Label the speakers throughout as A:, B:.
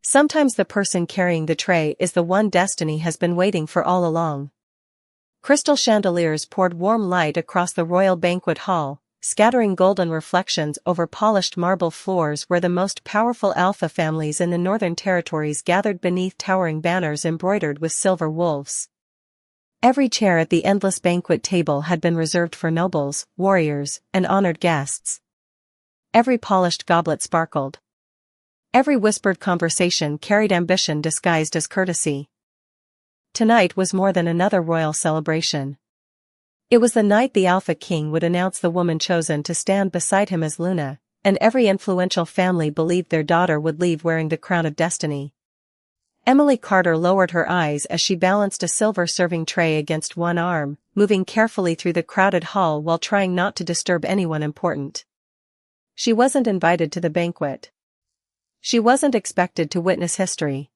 A: Sometimes the person carrying the tray is the one destiny has been waiting for all along. Crystal chandeliers poured warm light across the royal banquet hall, scattering golden reflections over polished marble floors where the most powerful alpha families in the Northern Territories gathered beneath towering banners embroidered with silver wolves. Every chair at the endless banquet table had been reserved for nobles, warriors, and honored guests. Every polished goblet sparkled. Every whispered conversation carried ambition disguised as courtesy. Tonight was more than another royal celebration. It was the night the Alpha King would announce the woman chosen to stand beside him as Luna, and every influential family believed their daughter would leave wearing the crown of destiny. Emily Carter lowered her eyes as she balanced a silver serving tray against one arm, moving carefully through the crowded hall while trying not to disturb anyone important. She wasn't invited to the banquet. She wasn't expected to witness history.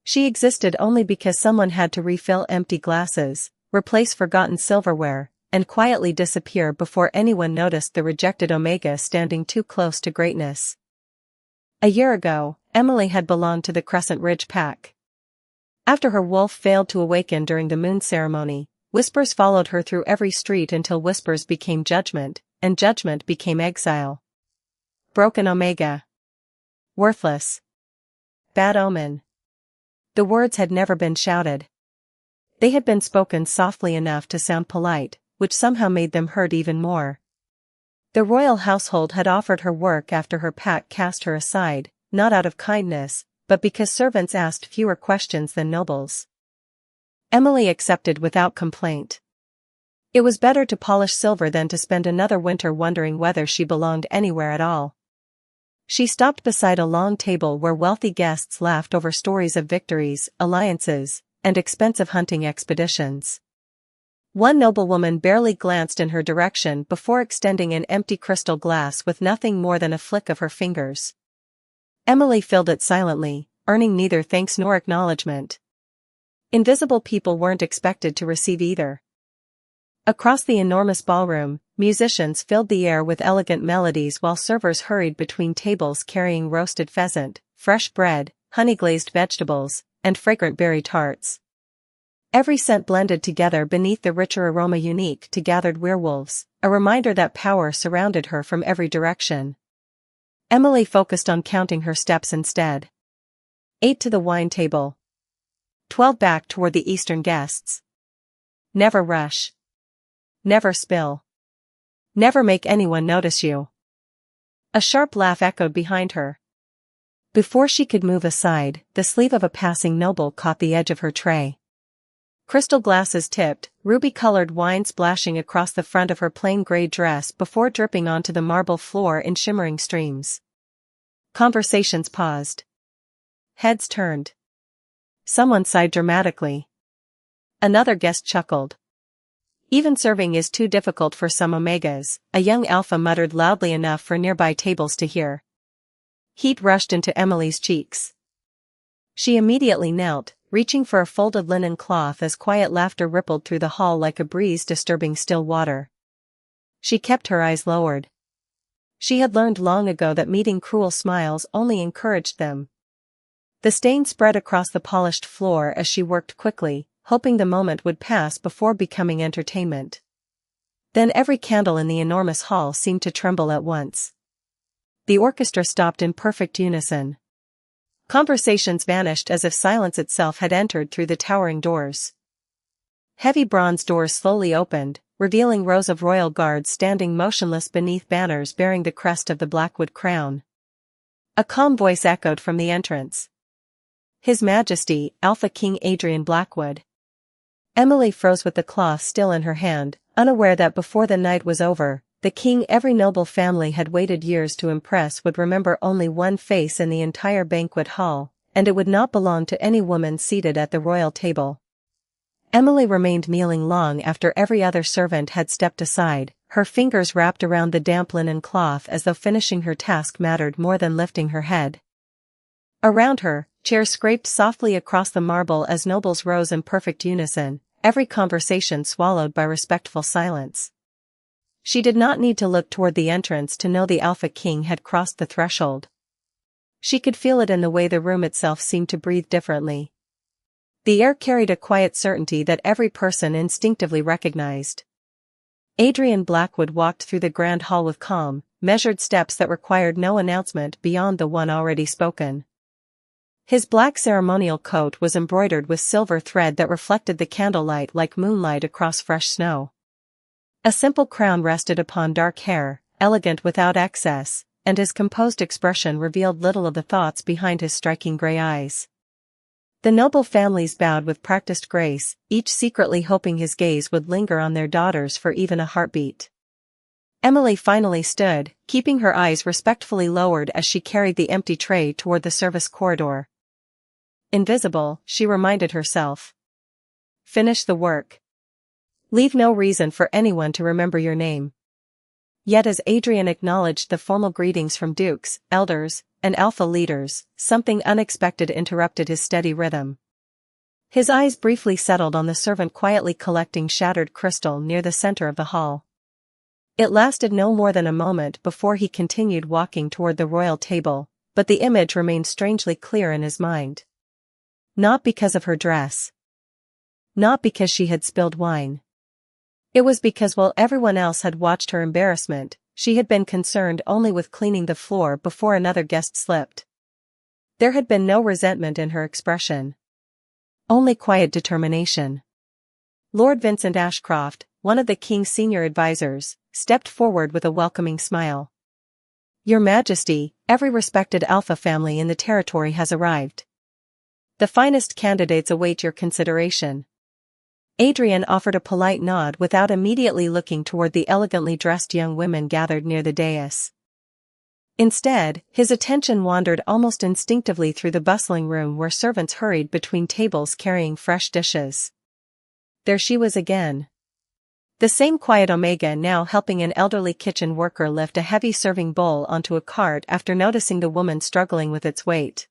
A: She existed only because someone had to refill empty glasses, replace forgotten silverware, and quietly disappear before anyone noticed the rejected Omega standing too close to greatness. A year ago, Emily had belonged to the Crescent Ridge Pack. After her wolf failed to awaken during the moon ceremony, whispers followed her through every street until whispers became judgment, and judgment became exile. Broken Omega. Worthless. Bad omen. The words had never been shouted. They had been spoken softly enough to sound polite, which somehow made them hurt even more. The royal household had offered her work after her pack cast her aside, not out of kindness, but because servants asked fewer questions than nobles. Emily accepted without complaint. It was better to polish silver than to spend another winter wondering whether she belonged anywhere at all. She stopped beside a long table where wealthy guests laughed over stories of victories, alliances, and expensive hunting expeditions. One noblewoman barely glanced in her direction before extending an empty crystal glass with nothing more than a flick of her fingers. Emily filled it silently, earning neither thanks nor acknowledgement. Invisible people weren't expected to receive either. Across the enormous ballroom, musicians filled the air with elegant melodies while servers hurried between tables carrying roasted pheasant, fresh bread, honey-glazed vegetables, and fragrant berry tarts. Every scent blended together beneath the richer aroma unique to gathered werewolves, a reminder that power surrounded her from every direction. Emily focused on counting her steps instead. 8 to the wine table. 12 back toward the eastern guests. Never rush. Never spill. Never make anyone notice you. A sharp laugh echoed behind her. Before she could move aside, the sleeve of a passing noble caught the edge of her tray. Crystal glasses tipped, ruby-colored wine splashing across the front of her plain gray dress before dripping onto the marble floor in shimmering streams. Conversations paused. Heads turned. Someone sighed dramatically. Another guest chuckled. Even serving is too difficult for some Omegas, a young alpha muttered loudly enough for nearby tables to hear. Heat rushed into Emily's cheeks. She immediately knelt, reaching for a folded linen cloth as quiet laughter rippled through the hall like a breeze disturbing still water. She kept her eyes lowered. She had learned long ago that meeting cruel smiles only encouraged them. The stain spread across the polished floor as she worked quickly, hoping the moment would pass before becoming entertainment. Then every candle in the enormous hall seemed to tremble at once. The orchestra stopped in perfect unison. Conversations vanished as if silence itself had entered through the towering doors. Heavy bronze doors slowly opened, revealing rows of royal guards standing motionless beneath banners bearing the crest of the Blackwood crown. A calm voice echoed from the entrance. His Majesty, Alpha King Adrian Blackwood. Emily froze with the cloth still in her hand, unaware that before the night was over, the king every noble family had waited years to impress would remember only one face in the entire banquet hall, and it would not belong to any woman seated at the royal table. Emily remained kneeling long after every other servant had stepped aside, her fingers wrapped around the damp linen cloth as though finishing her task mattered more than lifting her head. Around her, chairs scraped softly across the marble as nobles rose in perfect unison, every conversation swallowed by respectful silence. She did not need to look toward the entrance to know the Alpha King had crossed the threshold. She could feel it in the way the room itself seemed to breathe differently. The air carried a quiet certainty that every person instinctively recognized. Adrian Blackwood walked through the grand hall with calm, measured steps that required no announcement beyond the one already spoken. His black ceremonial coat was embroidered with silver thread that reflected the candlelight like moonlight across fresh snow. A simple crown rested upon dark hair, elegant without excess, and his composed expression revealed little of the thoughts behind his striking gray eyes. The noble families bowed with practiced grace, each secretly hoping his gaze would linger on their daughters for even a heartbeat. Emily finally stood, keeping her eyes respectfully lowered as she carried the empty tray toward the service corridor. Invisible, she reminded herself. Finish the work. Leave no reason for anyone to remember your name. Yet as Adrian acknowledged the formal greetings from dukes, elders, and alpha leaders, something unexpected interrupted his steady rhythm. His eyes briefly settled on the servant quietly collecting shattered crystal near the center of the hall. It lasted no more than a moment before he continued walking toward the royal table, but the image remained strangely clear in his mind. Not because of her dress. Not because she had spilled wine. It was because while everyone else had watched her embarrassment, she had been concerned only with cleaning the floor before another guest slipped. There had been no resentment in her expression. Only quiet determination. Lord Vincent Ashcroft, one of the king's senior advisors, stepped forward with a welcoming smile. Your Majesty, every respected alpha family in the territory has arrived. The finest candidates await your consideration. Adrian offered a polite nod without immediately looking toward the elegantly dressed young women gathered near the dais. Instead, his attention wandered almost instinctively through the bustling room where servants hurried between tables carrying fresh dishes. There she was again. The same quiet Omega now helping an elderly kitchen worker lift a heavy serving bowl onto a cart after noticing the woman struggling with its weight.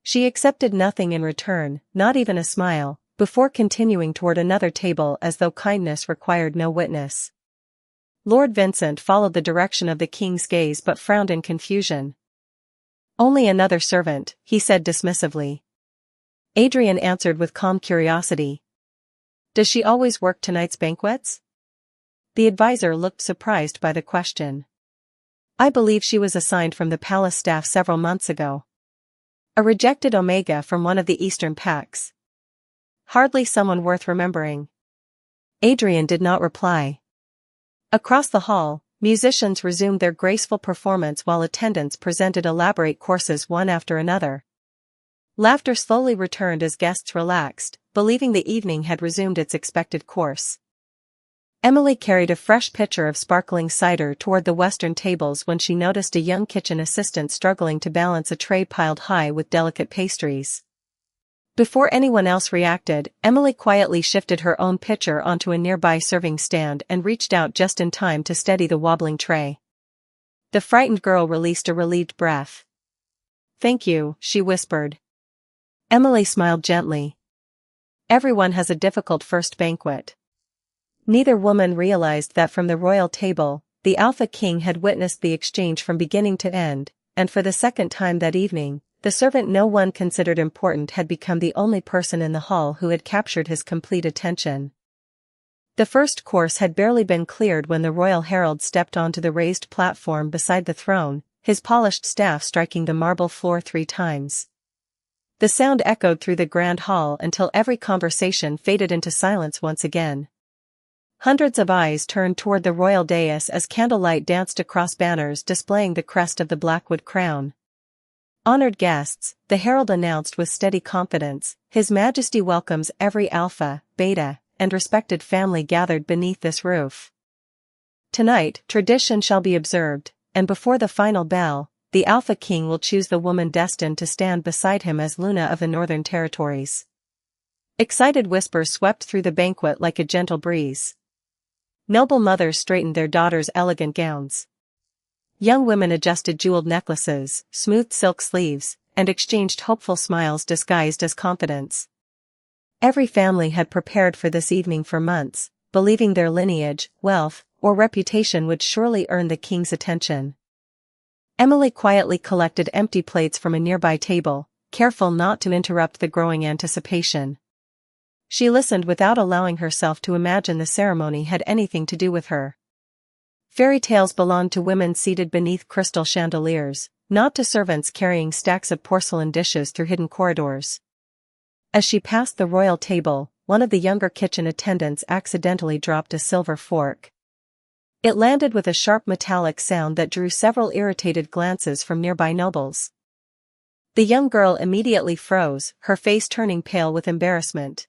A: She accepted nothing in return, not even a smile, before continuing toward another table as though kindness required no witness. Lord Vincent followed the direction of the king's gaze but frowned in confusion. Only another servant, he said dismissively. Adrian answered with calm curiosity. Does she always work tonight's banquets? The advisor looked surprised by the question. I believe she was assigned from the palace staff several months ago. A rejected Omega from one of the eastern packs. Hardly someone worth remembering. Adrian did not reply. Across the hall, musicians resumed their graceful performance while attendants presented elaborate courses one after another. Laughter slowly returned as guests relaxed, believing the evening had resumed its expected course. Emily carried a fresh pitcher of sparkling cider toward the western tables when she noticed a young kitchen assistant struggling to balance a tray piled high with delicate pastries. Before anyone else reacted, Emily quietly shifted her own pitcher onto a nearby serving stand and reached out just in time to steady the wobbling tray. The frightened girl released a relieved breath. Thank you, she whispered. Emily smiled gently. Everyone has a difficult first banquet. Neither woman realized that from the royal table, the Alpha King had witnessed the exchange from beginning to end, and for the second time that evening, the servant no one considered important had become the only person in the hall who had captured his complete attention. The first course had barely been cleared when the royal herald stepped onto the raised platform beside the throne, his polished staff striking the marble floor 3 times. The sound echoed through the grand hall until every conversation faded into silence once again. Hundreds of eyes turned toward the royal dais as candlelight danced across banners displaying the crest of the Blackwood crown. Honored guests, the herald announced with steady confidence, His Majesty welcomes every Alpha, Beta, and respected family gathered beneath this roof. Tonight, tradition shall be observed, and before the final bell, the Alpha King will choose the woman destined to stand beside him as Luna of the Northern Territories. Excited whispers swept through the banquet like a gentle breeze. Noble mothers straightened their daughters' elegant gowns. Young women adjusted jeweled necklaces, smoothed silk sleeves, and exchanged hopeful smiles disguised as confidence. Every family had prepared for this evening for months, believing their lineage, wealth, or reputation would surely earn the king's attention. Emily quietly collected empty plates from a nearby table, careful not to interrupt the growing anticipation. She listened without allowing herself to imagine the ceremony had anything to do with her. Fairy tales belonged to women seated beneath crystal chandeliers, not to servants carrying stacks of porcelain dishes through hidden corridors. As she passed the royal table, one of the younger kitchen attendants accidentally dropped a silver fork. It landed with a sharp metallic sound that drew several irritated glances from nearby nobles. The young girl immediately froze, her face turning pale with embarrassment.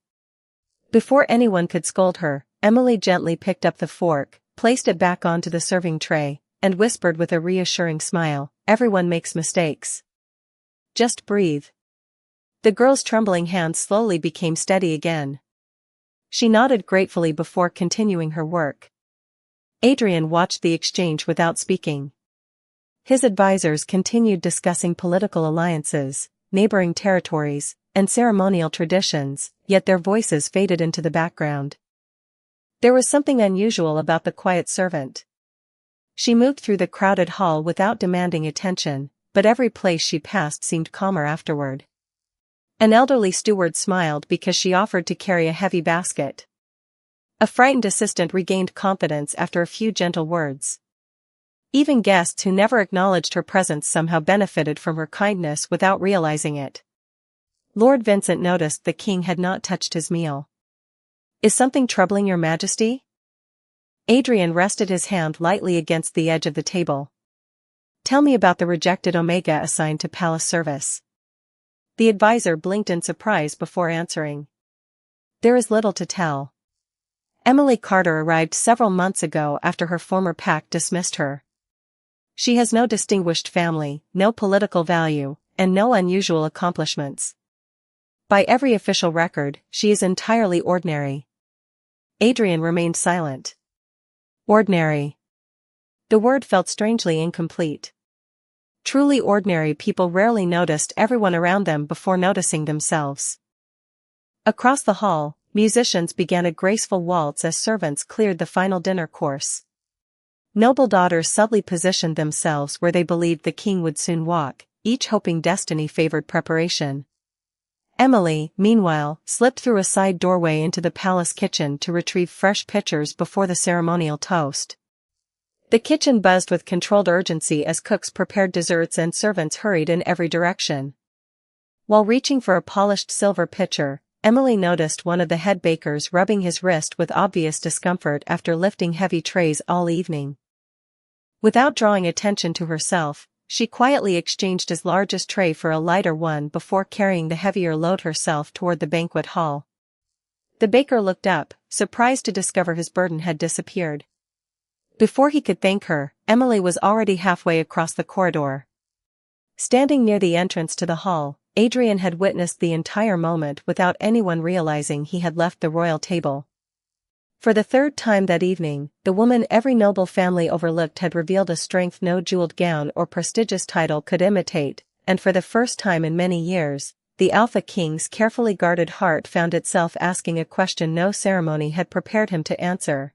A: Before anyone could scold her, Emily gently picked up the fork, placed it back onto the serving tray, and whispered with a reassuring smile, "Everyone makes mistakes. Just breathe." The girl's trembling hands slowly became steady again. She nodded gratefully before continuing her work. Adrian watched the exchange without speaking. His advisors continued discussing political alliances, neighboring territories, and ceremonial traditions, yet their voices faded into the background. There was something unusual about the quiet servant. She moved through the crowded hall without demanding attention, but every place she passed seemed calmer afterward. An elderly steward smiled because she offered to carry a heavy basket. A frightened assistant regained confidence after a few gentle words. Even guests who never acknowledged her presence somehow benefited from her kindness without realizing it. Lord Vincent noticed the king had not touched his meal. "Is something troubling your majesty?" Adrian rested his hand lightly against the edge of the table. "Tell me about the rejected Omega assigned to palace service." The advisor blinked in surprise before answering. "There is little to tell. Emily Carter arrived several months ago after her former pack dismissed her. She has no distinguished family, no political value, and no unusual accomplishments. By every official record, she is entirely ordinary." Adrian remained silent. Ordinary. The word felt strangely incomplete. Truly ordinary people rarely noticed everyone around them before noticing themselves. Across the hall, musicians began a graceful waltz as servants cleared the final dinner course. Noble daughters subtly positioned themselves where they believed the king would soon walk, each hoping destiny favored preparation. Emily, meanwhile, slipped through a side doorway into the palace kitchen to retrieve fresh pitchers before the ceremonial toast. The kitchen buzzed with controlled urgency as cooks prepared desserts and servants hurried in every direction. While reaching for a polished silver pitcher, Emily noticed one of the head bakers rubbing his wrist with obvious discomfort after lifting heavy trays all evening. Without drawing attention to herself, she quietly exchanged his largest tray for a lighter one before carrying the heavier load herself toward the banquet hall. The baker looked up, surprised to discover his burden had disappeared. Before he could thank her, Emily was already halfway across the corridor. Standing near the entrance to the hall, Adrian had witnessed the entire moment without anyone realizing he had left the royal table. For the third time that evening, the woman every noble family overlooked had revealed a strength no jeweled gown or prestigious title could imitate, and for the first time in many years, the Alpha King's carefully guarded heart found itself asking a question no ceremony had prepared him to answer.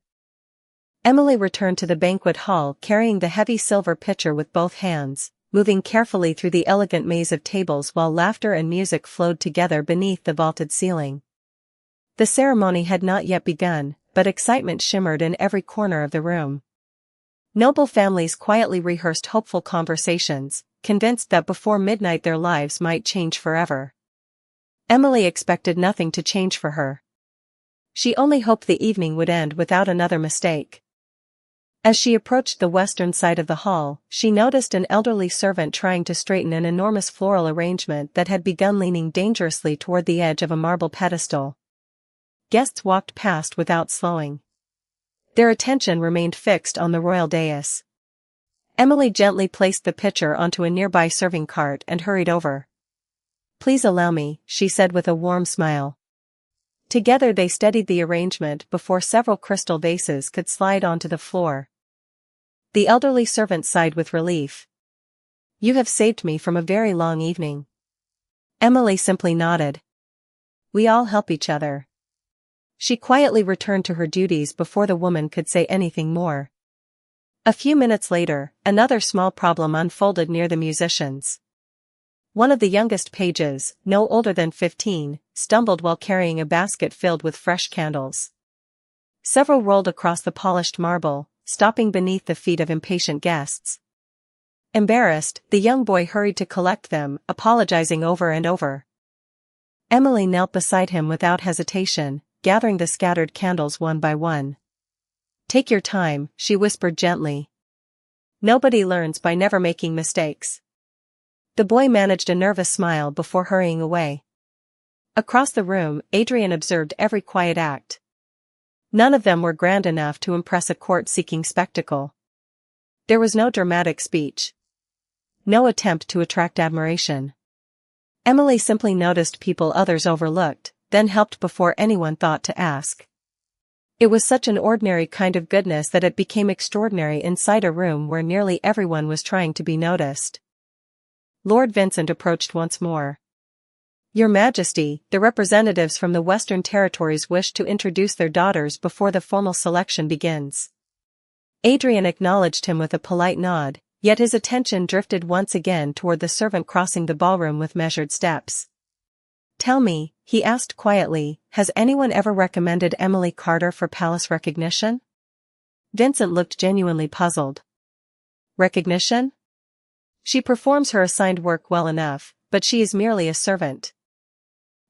A: Emily returned to the banquet hall carrying the heavy silver pitcher with both hands, moving carefully through the elegant maze of tables while laughter and music flowed together beneath the vaulted ceiling. The ceremony had not yet begun, but excitement shimmered in every corner of the room. Noble families quietly rehearsed hopeful conversations, convinced that before midnight their lives might change forever. Emily expected nothing to change for her. She only hoped the evening would end without another mistake. As she approached the western side of the hall, she noticed an elderly servant trying to straighten an enormous floral arrangement that had begun leaning dangerously toward the edge of a marble pedestal. Guests walked past without slowing. Their attention remained fixed on the royal dais. Emily gently placed the pitcher onto a nearby serving cart and hurried over. "Please allow me," she said with a warm smile. Together they steadied the arrangement before several crystal vases could slide onto the floor. The elderly servant sighed with relief. "You have saved me from a very long evening." Emily simply nodded. "We all help each other." She quietly returned to her duties before the woman could say anything more. A few minutes later, another small problem unfolded near the musicians. One of the youngest pages, no older than 15, stumbled while carrying a basket filled with fresh candles. Several rolled across the polished marble, stopping beneath the feet of impatient guests. Embarrassed, the young boy hurried to collect them, apologizing over and over. Emily knelt beside him without hesitation, gathering the scattered candles one by one. "Take your time," she whispered gently. "Nobody learns by never making mistakes." The boy managed a nervous smile before hurrying away. Across the room, Adrian observed every quiet act. None of them were grand enough to impress a court-seeking spectacle. There was no dramatic speech. No attempt to attract admiration. Emily simply noticed people others overlooked, then helped before anyone thought to ask. It was such an ordinary kind of goodness that it became extraordinary inside a room where nearly everyone was trying to be noticed. Lord Vincent approached once more. "Your Majesty, the representatives from the Western Territories wish to introduce their daughters before the formal selection begins." Adrian acknowledged him with a polite nod, yet his attention drifted once again toward the servant crossing the ballroom with measured steps. "Tell me," he asked quietly, "has anyone ever recommended Emily Carter for palace recognition?" Vincent looked genuinely puzzled. "Recognition? She performs her assigned work well enough, but she is merely a servant.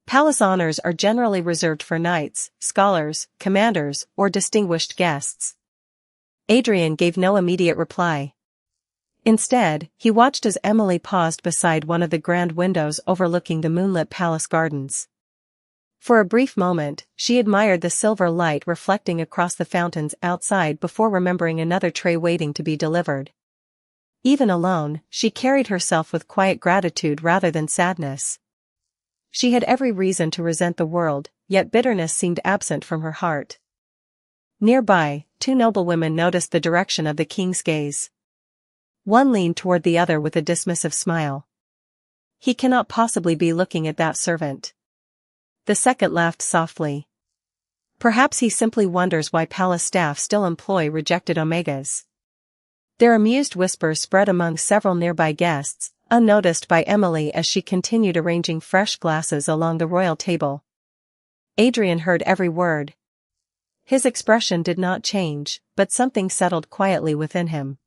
A: Palace honors are generally reserved for knights, scholars, commanders, or distinguished guests." Adrian gave no immediate reply. Instead, he watched as Emily paused beside one of the grand windows overlooking the moonlit palace gardens. For a brief moment, she admired the silver light reflecting across the fountains outside before remembering another tray waiting to be delivered. Even alone, she carried herself with quiet gratitude rather than sadness. She had every reason to resent the world, yet bitterness seemed absent from her heart. Nearby, two noblewomen noticed the direction of the king's gaze. One leaned toward the other with a dismissive smile. "He cannot possibly be looking at that servant." The second laughed softly. "Perhaps he simply wonders why palace staff still employ rejected omegas." Their amused whispers spread among several nearby guests, unnoticed by Emily as she continued arranging fresh glasses along the royal table. Adrian heard every word. His expression did not change, but something settled quietly within him.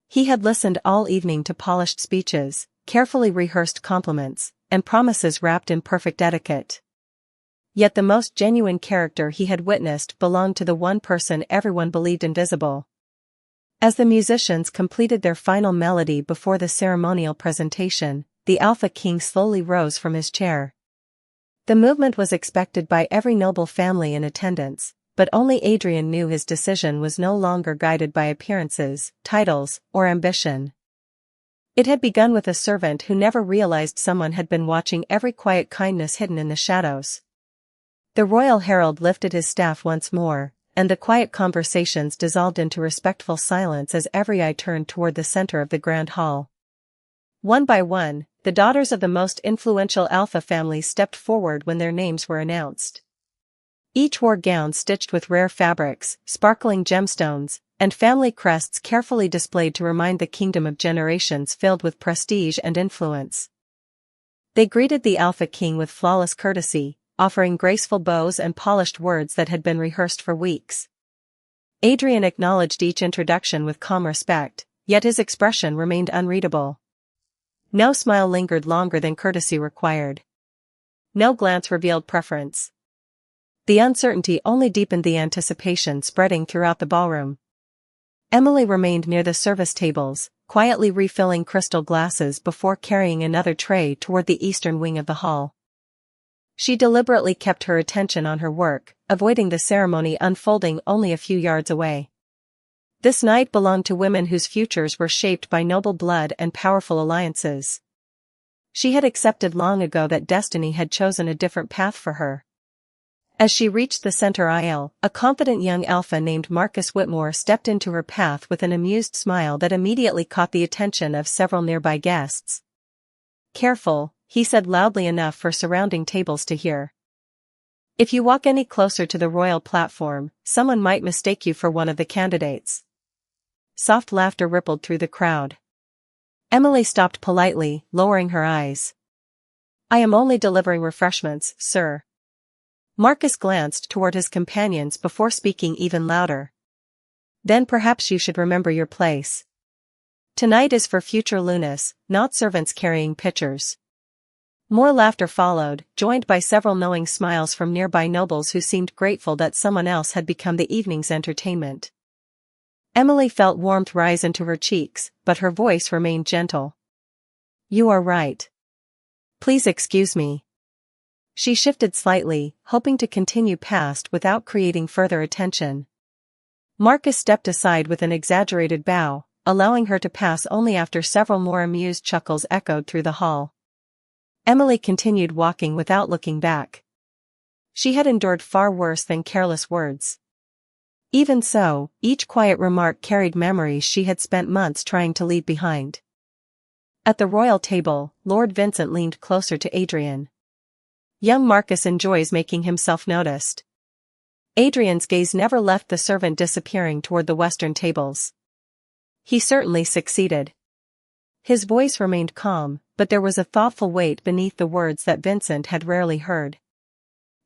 A: He had listened all evening to polished speeches, carefully rehearsed compliments, and promises wrapped in perfect etiquette. Yet the most genuine character he had witnessed belonged to the one person everyone believed invisible. As the musicians completed their final melody before the ceremonial presentation, the Alpha King slowly rose from his chair. The movement was expected by every noble family in attendance, but only Adrian knew his decision was no longer guided by appearances, titles, or ambition. It had begun with a servant who never realized someone had been watching every quiet kindness hidden in the shadows. The royal herald lifted his staff once more, and the quiet conversations dissolved into respectful silence as every eye turned toward the center of the grand hall. One by one, the daughters of the most influential Alpha families stepped forward when their names were announced. Each wore gowns stitched with rare fabrics, sparkling gemstones, and family crests carefully displayed to remind the kingdom of generations filled with prestige and influence. They greeted the Alpha King with flawless courtesy, offering graceful bows and polished words that had been rehearsed for weeks. Adrian acknowledged each introduction with calm respect, yet his expression remained unreadable. No smile lingered longer than courtesy required. No glance revealed preference. The uncertainty only deepened the anticipation spreading throughout the ballroom. Emily remained near the service tables, quietly refilling crystal glasses before carrying another tray toward the eastern wing of the hall. She deliberately kept her attention on her work, avoiding the ceremony unfolding only a few yards away. This night belonged to women whose futures were shaped by noble blood and powerful alliances. She had accepted long ago that destiny had chosen a different path for her. As she reached the center aisle, a confident young alpha named Marcus Whitmore stepped into her path with an amused smile that immediately caught the attention of several nearby guests. "Careful," he said loudly enough for surrounding tables to hear. "If you walk any closer to the royal platform, someone might mistake you for one of the candidates." soft laughter rippled through the crowd. Emily stopped politely, lowering her eyes. "I am only delivering refreshments, sir." Marcus glanced toward his companions before speaking even louder. "Then perhaps you should remember your place. Tonight is for future Lunas, not servants carrying pitchers." More laughter followed, joined by several knowing smiles from nearby nobles who seemed grateful that someone else had become the evening's entertainment. Emily felt warmth rise into her cheeks, but her voice remained gentle. "You are right. Please excuse me." She shifted slightly, hoping to continue past without creating further attention. Marcus stepped aside with an exaggerated bow, allowing her to pass only after several more amused chuckles echoed through the hall. Emily continued walking without looking back. She had endured far worse than careless words. Even so, each quiet remark carried memories she had spent months trying to leave behind. At the royal table, Lord Vincent leaned closer to Adrian. "Young Marcus enjoys making himself noticed." Adrian's gaze never left the servant disappearing toward the western tables. "He certainly succeeded." His voice remained calm, but there was a thoughtful weight beneath the words that Vincent had rarely heard.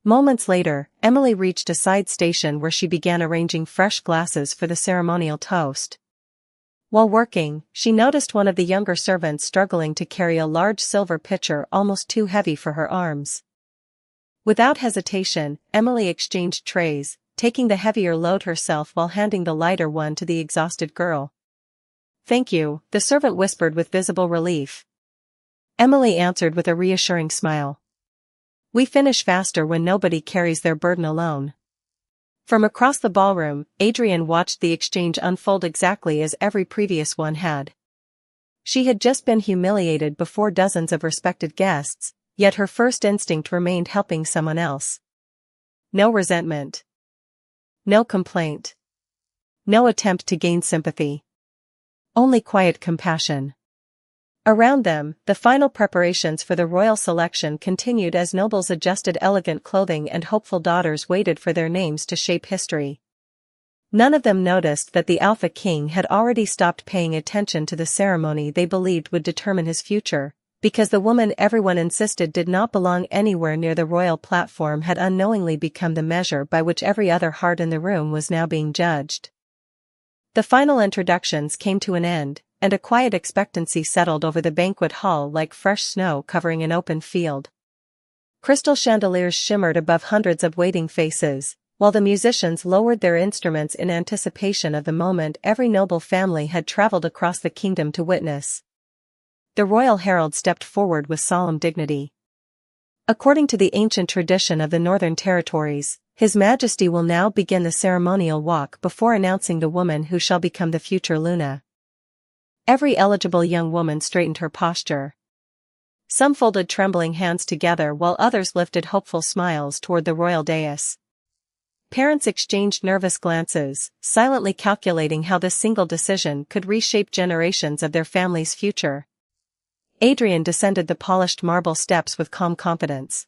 A: Moments later, Emily reached a side station where she began arranging fresh glasses for the ceremonial toast. While working, she noticed one of the younger servants struggling to carry a large silver pitcher almost too heavy for her arms. Without hesitation, Emily exchanged trays, taking the heavier load herself while handing the lighter one to the exhausted girl. "Thank you," the servant whispered with visible relief. Emily answered with a reassuring smile. "We finish faster when nobody carries their burden alone." From across the ballroom, Adrian watched the exchange unfold exactly as every previous one had. She had just been humiliated before dozens of respected guests, yet her first instinct remained helping someone else. No resentment. No complaint. No attempt to gain sympathy. Only quiet compassion. Around them, the final preparations for the royal selection continued as nobles adjusted elegant clothing and hopeful daughters waited for their names to shape history. None of them noticed that the Alpha King had already stopped paying attention to the ceremony they believed would determine his future, because the woman everyone insisted did not belong anywhere near the royal platform had unknowingly become the measure by which every other heart in the room was now being judged. The final introductions came to an end, and a quiet expectancy settled over the banquet hall like fresh snow covering an open field. Crystal chandeliers shimmered above hundreds of waiting faces, while the musicians lowered their instruments in anticipation of the moment every noble family had traveled across the kingdom to witness. The royal herald stepped forward with solemn dignity. "According to the ancient tradition of the Northern Territories, His Majesty will now begin the ceremonial walk before announcing the woman who shall become the future Luna." Every eligible young woman straightened her posture. Some folded trembling hands together while others lifted hopeful smiles toward the royal dais. Parents exchanged nervous glances, silently calculating how this single decision could reshape generations of their family's future. Adrian descended the polished marble steps with calm confidence.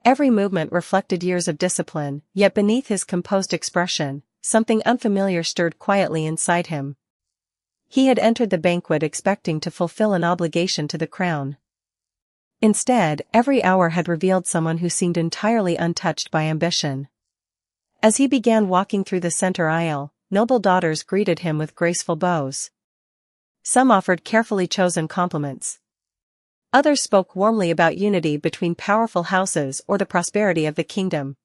A: Every movement reflected years of discipline, yet beneath his composed expression, something unfamiliar stirred quietly inside him. He had entered the banquet expecting to fulfill an obligation to the crown. Instead, every hour had revealed someone who seemed entirely untouched by ambition. As he began walking through the center aisle, noble daughters greeted him with graceful bows. Some offered carefully chosen compliments. Others spoke warmly about unity between powerful houses or the prosperity of the kingdom.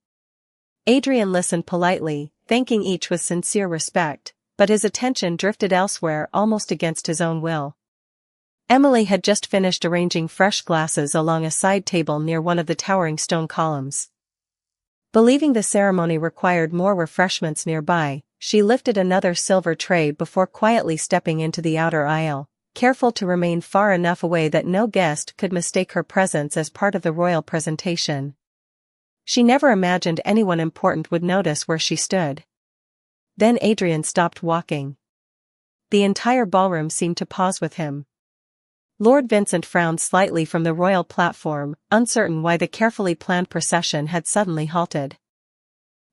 A: Adrian listened politely, thanking each with sincere respect, but his attention drifted elsewhere almost against his own will. Emily had just finished arranging fresh glasses along a side table near one of the towering stone columns. Believing the ceremony required more refreshments nearby, she lifted another silver tray before quietly stepping into the outer aisle, careful to remain far enough away that no guest could mistake her presence as part of the royal presentation. She never imagined anyone important would notice where she stood. Then Adrian stopped walking. The entire ballroom seemed to pause with him. Lord Vincent frowned slightly from the royal platform, uncertain why the carefully planned procession had suddenly halted.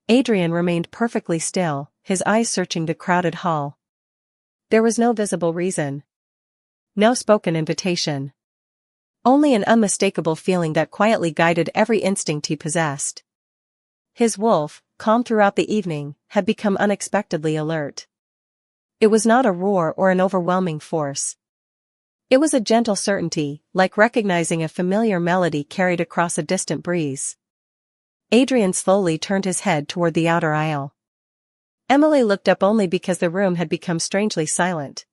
A: Adrian remained perfectly still, his eyes searching the crowded hall. There was no visible reason. No spoken invitation. Only an unmistakable feeling that quietly guided every instinct he possessed. His wolf, calm throughout the evening, had become unexpectedly alert. It was not a roar or an overwhelming force. It was a gentle certainty, like recognizing a familiar melody carried across a distant breeze. Adrian slowly turned his head toward the outer aisle. Emily looked up only because the room had become strangely silent.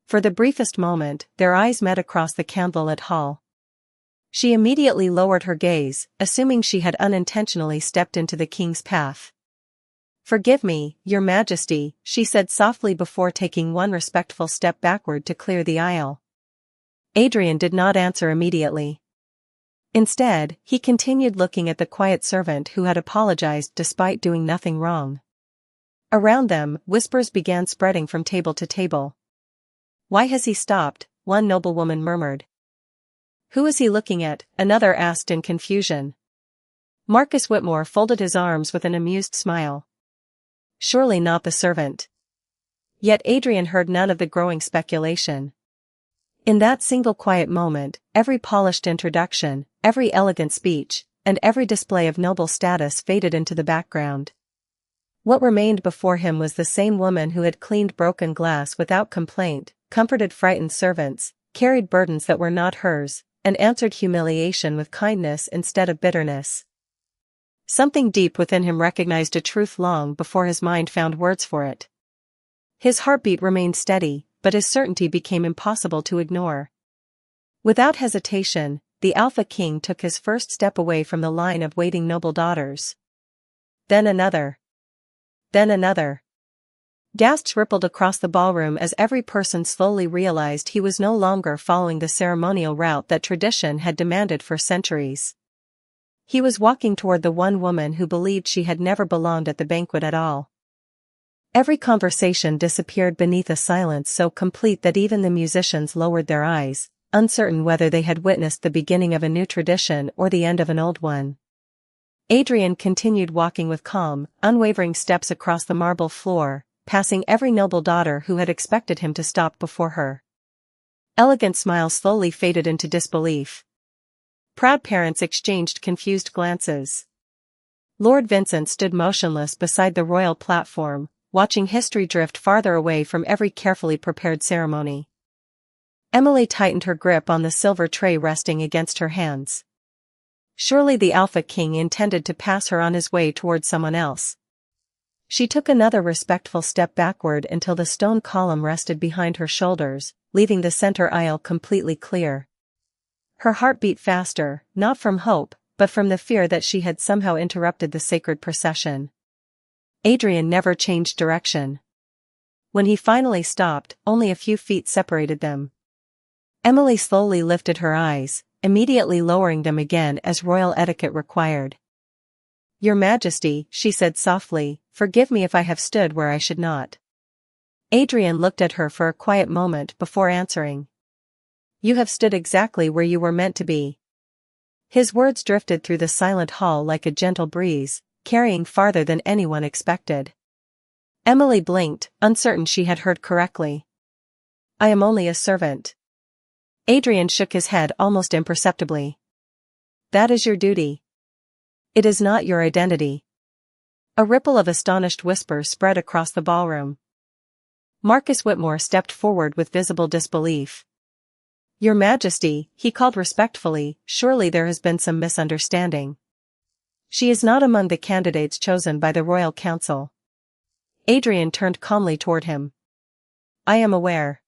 A: For the briefest moment, their eyes met across the candlelit hall. She immediately lowered her gaze, assuming she had unintentionally stepped into the king's path. "Forgive me, Your Majesty," she said softly before taking one respectful step backward to clear the aisle. Adrian did not answer immediately. Instead, he continued looking at the quiet servant who had apologized despite doing nothing wrong. Around them, whispers began spreading from table to table. "Why has he stopped?" one noblewoman murmured. "Who is he looking at?" another asked in confusion. Marcus Whitmore folded his arms with an amused smile. Surely not the servant. Yet Adrian heard none of the growing speculation. In that single quiet moment, every polished introduction, every elegant speech, and every display of noble status faded into the background. What remained before him was the same woman who had cleaned broken glass without complaint, comforted frightened servants, carried burdens that were not hers, and answered humiliation with kindness instead of bitterness. Something deep within him recognized a truth long before his mind found words for it. His heartbeat remained steady, but his certainty became impossible to ignore. Without hesitation, the Alpha King took his first step away from the line of waiting noble daughters. Then another. Then another. Gasps rippled across the ballroom as every person slowly realized he was no longer following the ceremonial route that tradition had demanded for centuries. He was walking toward the one woman who believed she had never belonged at the banquet at all. Every conversation disappeared beneath a silence so complete that even the musicians lowered their eyes, uncertain whether they had witnessed the beginning of a new tradition or the end of an old one. Adrian continued walking with calm, unwavering steps across the marble floor, passing every noble daughter who had expected him to stop before her. Elegant smiles slowly faded into disbelief. Proud parents exchanged confused glances. Lord Vincent stood motionless beside the royal platform, watching history drift farther away from every carefully prepared ceremony. Emily tightened her grip on the silver tray resting against her hands. Surely the Alpha King intended to pass her on his way toward someone else. She took another respectful step backward until the stone column rested behind her shoulders, leaving the center aisle completely clear. Her heart beat faster, not from hope, but from the fear that she had somehow interrupted the sacred procession. Adrian never changed direction. When he finally stopped, only a few feet separated them. Emily slowly lifted her eyes, immediately lowering them again as royal etiquette required. "Your Majesty," she said softly, "forgive me if I have stood where I should not." Adrian looked at her for a quiet moment before answering. "You have stood exactly where you were meant to be." His words drifted through the silent hall like a gentle breeze, carrying farther than anyone expected. Emily blinked, uncertain she had heard correctly. "I am only a servant." Adrian shook his head almost imperceptibly. "That is your duty. It is not your identity." A ripple of astonished whispers spread across the ballroom. Marcus Whitmore stepped forward with visible disbelief. "Your Majesty," he called respectfully, "surely there has been some misunderstanding. She is not among the candidates chosen by the Royal Council." Adrian turned calmly toward him. "I am aware."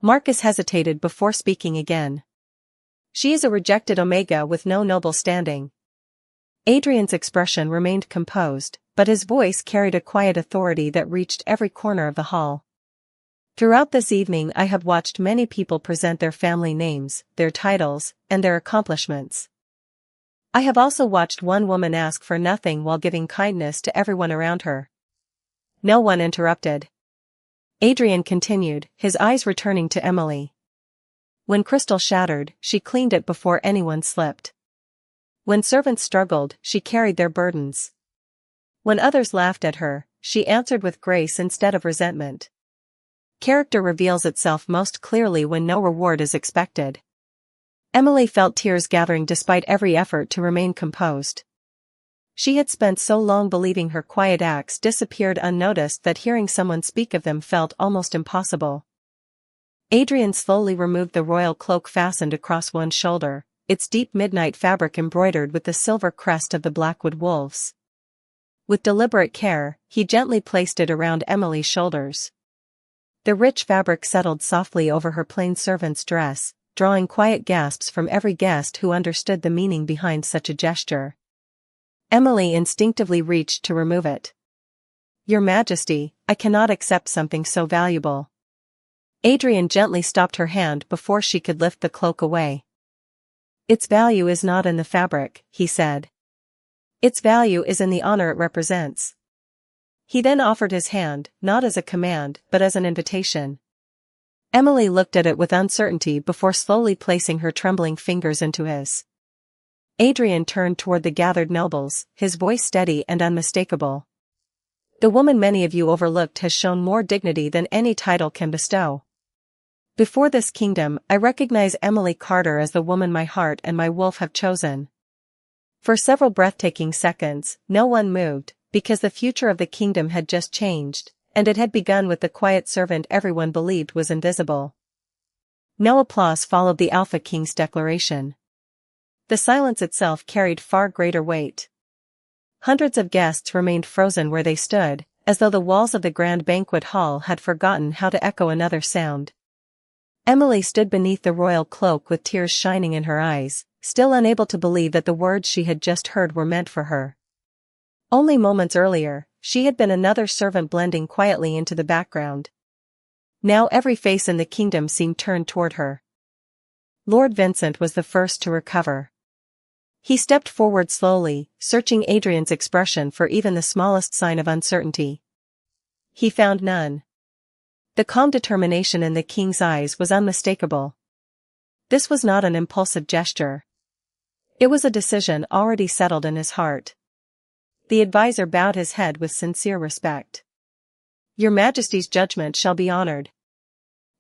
A: Marcus hesitated before speaking again. "She is a rejected Omega with no noble standing." Adrian's expression remained composed, but his voice carried a quiet authority that reached every corner of the hall. "Throughout this evening I have watched many people present their family names, their titles, and their accomplishments. I have also watched one woman ask for nothing while giving kindness to everyone around her." No one interrupted. Adrian continued, his eyes returning to Emily. "When crystal shattered, she cleaned it before anyone slipped. When servants struggled, she carried their burdens. When others laughed at her, she answered with grace instead of resentment. Character reveals itself most clearly when no reward is expected. Emily felt tears gathering despite every effort to remain composed. She had spent so long believing her quiet acts disappeared unnoticed that hearing someone speak of them felt almost impossible. Adrian slowly removed the royal cloak fastened across one shoulder, its deep midnight fabric embroidered with the silver crest of the Blackwood wolves. With deliberate care, he gently placed it around Emily's shoulders. The rich fabric settled softly over her plain servant's dress, drawing quiet gasps from every guest who understood the meaning behind such a gesture. Emily instinctively reached to remove it. "Your Majesty, I cannot accept something so valuable." Adrian gently stopped her hand before she could lift the cloak away. "Its value is not in the fabric," he said. "Its value is in the honor it represents." He then offered his hand, not as a command, but as an invitation. Emily looked at it with uncertainty before slowly placing her trembling fingers into his. Adrian turned toward the gathered nobles, his voice steady and unmistakable. "The woman many of you overlooked has shown more dignity than any title can bestow. Before this kingdom, I recognize Emily Carter as the woman my heart and my wolf have chosen." For several breathtaking seconds, no one moved, because the future of the kingdom had just changed, and it had begun with the quiet servant everyone believed was invisible. No applause followed the Alpha King's declaration. The silence itself carried far greater weight. Hundreds of guests remained frozen where they stood, as though the walls of the grand banquet hall had forgotten how to echo another sound. Emily stood beneath the royal cloak with tears shining in her eyes, still unable to believe that the words she had just heard were meant for her. Only moments earlier, she had been another servant blending quietly into the background. Now every face in the kingdom seemed turned toward her. Lord Vincent was the first to recover. He stepped forward slowly, searching Adrian's expression for even the smallest sign of uncertainty. He found none. The calm determination in the king's eyes was unmistakable. This was not an impulsive gesture. It was a decision already settled in his heart. The advisor bowed his head with sincere respect. "Your Majesty's judgment shall be honored."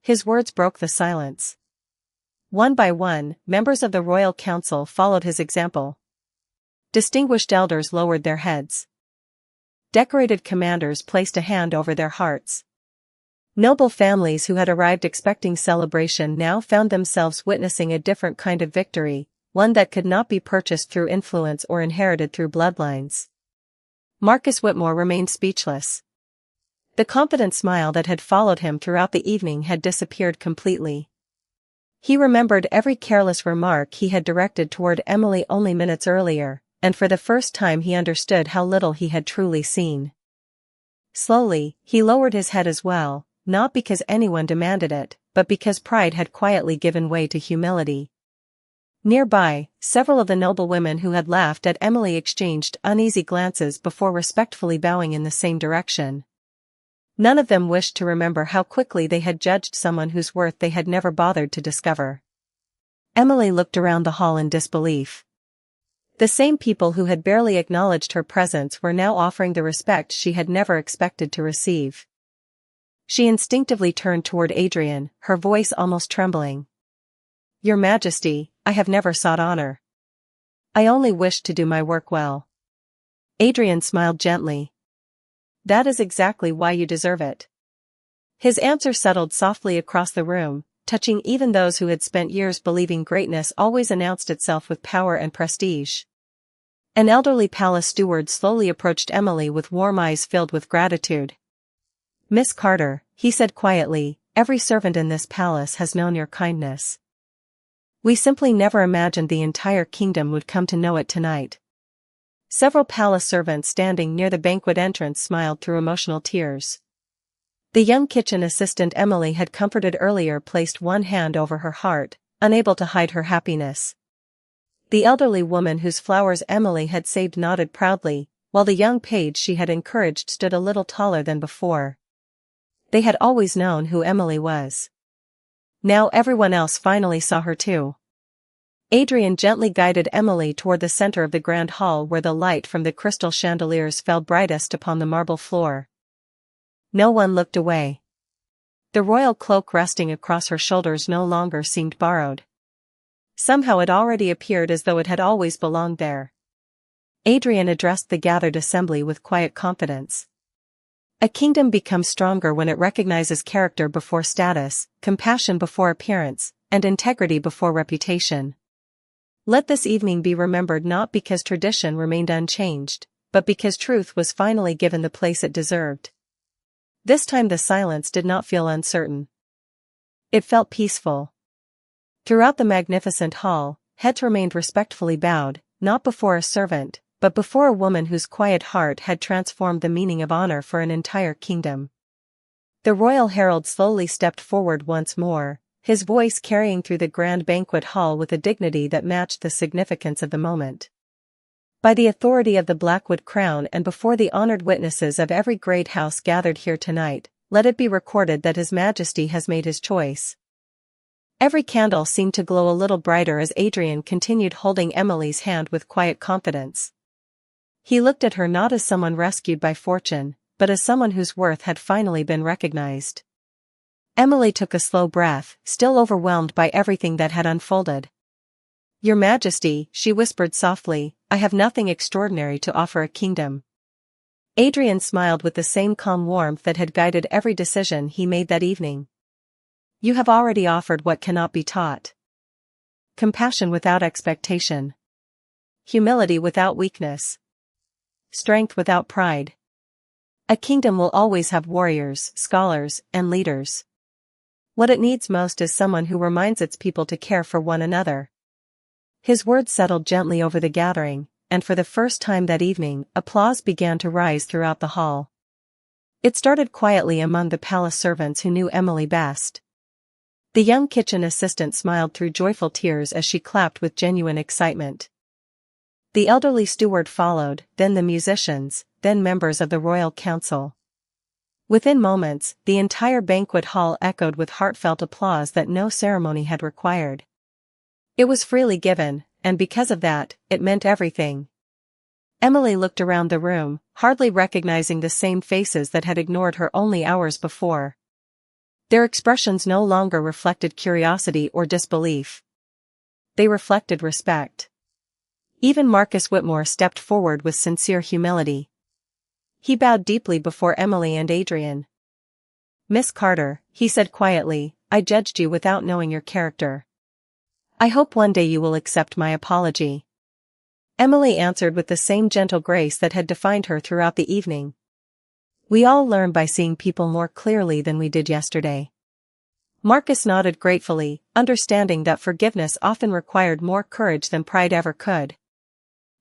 A: His words broke the silence. One by one, members of the royal council followed his example. Distinguished elders lowered their heads. Decorated commanders placed a hand over their hearts. Noble families who had arrived expecting celebration now found themselves witnessing a different kind of victory, one that could not be purchased through influence or inherited through bloodlines. Marcus Whitmore remained speechless. The confident smile that had followed him throughout the evening had disappeared completely. He remembered every careless remark he had directed toward Emily only minutes earlier, and for the first time he understood how little he had truly seen. Slowly, he lowered his head as well, not because anyone demanded it, but because pride had quietly given way to humility. Nearby, several of the noble women who had laughed at Emily exchanged uneasy glances before respectfully bowing in the same direction. None of them wished to remember how quickly they had judged someone whose worth they had never bothered to discover. Emily looked around the hall in disbelief. The same people who had barely acknowledged her presence were now offering the respect she had never expected to receive. She instinctively turned toward Adrian, her voice almost trembling. "Your Majesty, I have never sought honor. I only wished to do my work well." Adrian smiled gently. "That is exactly why you deserve it." His answer settled softly across the room, touching even those who had spent years believing greatness always announced itself with power and prestige. An elderly palace steward slowly approached Emily with warm eyes filled with gratitude. "Miss Carter," he said quietly, "every servant in this palace has known your kindness. We simply never imagined the entire kingdom would come to know it tonight." Several palace servants standing near the banquet entrance smiled through emotional tears. The young kitchen assistant Emily had comforted earlier placed one hand over her heart, unable to hide her happiness. The elderly woman whose flowers Emily had saved nodded proudly, while the young page she had encouraged stood a little taller than before. They had always known who Emily was. Now everyone else finally saw her too. Adrian gently guided Emily toward the center of the grand hall where the light from the crystal chandeliers fell brightest upon the marble floor. No one looked away. The royal cloak resting across her shoulders no longer seemed borrowed. Somehow it already appeared as though it had always belonged there. Adrian addressed the gathered assembly with quiet confidence. A kingdom becomes stronger when it recognizes character before status, compassion before appearance, and integrity before reputation. Let this evening be remembered not because tradition remained unchanged, but because truth was finally given the place it deserved. This time the silence did not feel uncertain. It felt peaceful. Throughout the magnificent hall, heads remained respectfully bowed, not before a servant, but before a woman whose quiet heart had transformed the meaning of honor for an entire kingdom. The royal herald slowly stepped forward once more, his voice carrying through the grand banquet hall with a dignity that matched the significance of the moment. By the authority of the Blackwood Crown and before the honored witnesses of every great house gathered here tonight, let it be recorded that His Majesty has made his choice. Every candle seemed to glow a little brighter as Adrian continued holding Emily's hand with quiet confidence. He looked at her not as someone rescued by fortune, but as someone whose worth had finally been recognized. Emily took a slow breath, still overwhelmed by everything that had unfolded. "Your Majesty," she whispered softly, "I have nothing extraordinary to offer a kingdom." Adrian smiled with the same calm warmth that had guided every decision he made that evening. "You have already offered what cannot be taught. Compassion without expectation. Humility without weakness. Strength without pride. A kingdom will always have warriors, scholars, and leaders. What it needs most is someone who reminds its people to care for one another." His words settled gently over the gathering, and for the first time that evening, applause began to rise throughout the hall. It started quietly among the palace servants who knew Emily best. The young kitchen assistant smiled through joyful tears as she clapped with genuine excitement. The elderly steward followed, then the musicians, then members of the royal council. Within moments, the entire banquet hall echoed with heartfelt applause that no ceremony had required. It was freely given, and because of that, it meant everything. Emily looked around the room, hardly recognizing the same faces that had ignored her only hours before. Their expressions no longer reflected curiosity or disbelief. They reflected respect. Even Marcus Whitmore stepped forward with sincere humility. He bowed deeply before Emily and Adrian. "Miss Carter," he said quietly, "I judged you without knowing your character. I hope one day you will accept my apology." Emily answered with the same gentle grace that had defined her throughout the evening. "We all learn by seeing people more clearly than we did yesterday." Marcus nodded gratefully, understanding that forgiveness often required more courage than pride ever could.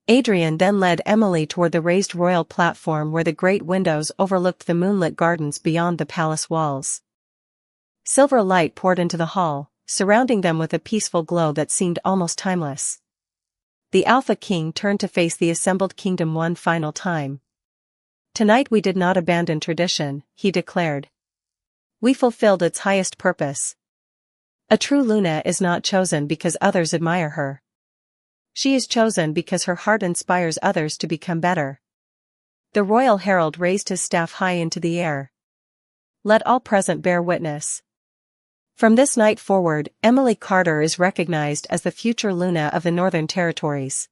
A: Adrian then led Emily toward the raised royal platform where the great windows overlooked the moonlit gardens beyond the palace walls. Silver light poured into the hall, surrounding them with a peaceful glow that seemed almost timeless. The Alpha King turned to face the assembled kingdom one final time. "Tonight we did not abandon tradition," he declared. "We fulfilled its highest purpose. A true Luna is not chosen because others admire her. She is chosen because her heart inspires others to become better." The royal herald raised his staff high into the air. "Let all present bear witness. From this night forward, Emily Carter is recognized as the future Luna of the Northern Territories."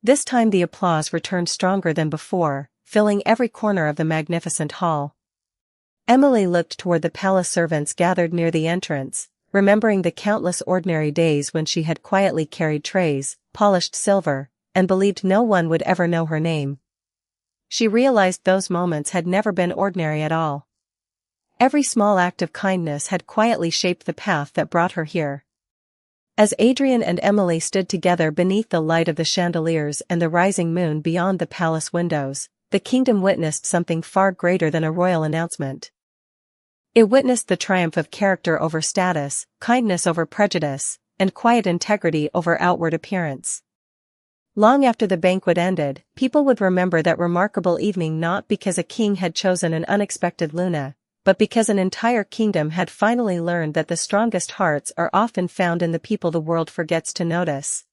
A: This time the applause returned stronger than before, filling every corner of the magnificent hall. Emily looked toward the palace servants gathered near the entrance, remembering the countless ordinary days when she had quietly carried trays, polished silver, and believed no one would ever know her name. She realized those moments had never been ordinary at all. Every small act of kindness had quietly shaped the path that brought her here. As Adrian and Emily stood together beneath the light of the chandeliers and the rising moon beyond the palace windows, the kingdom witnessed something far greater than a royal announcement. It witnessed the triumph of character over status, kindness over prejudice, and quiet integrity over outward appearance. Long after the banquet ended, people would remember that remarkable evening not because a king had chosen an unexpected Luna, but because an entire kingdom had finally learned that the strongest hearts are often found in the people the world forgets to notice.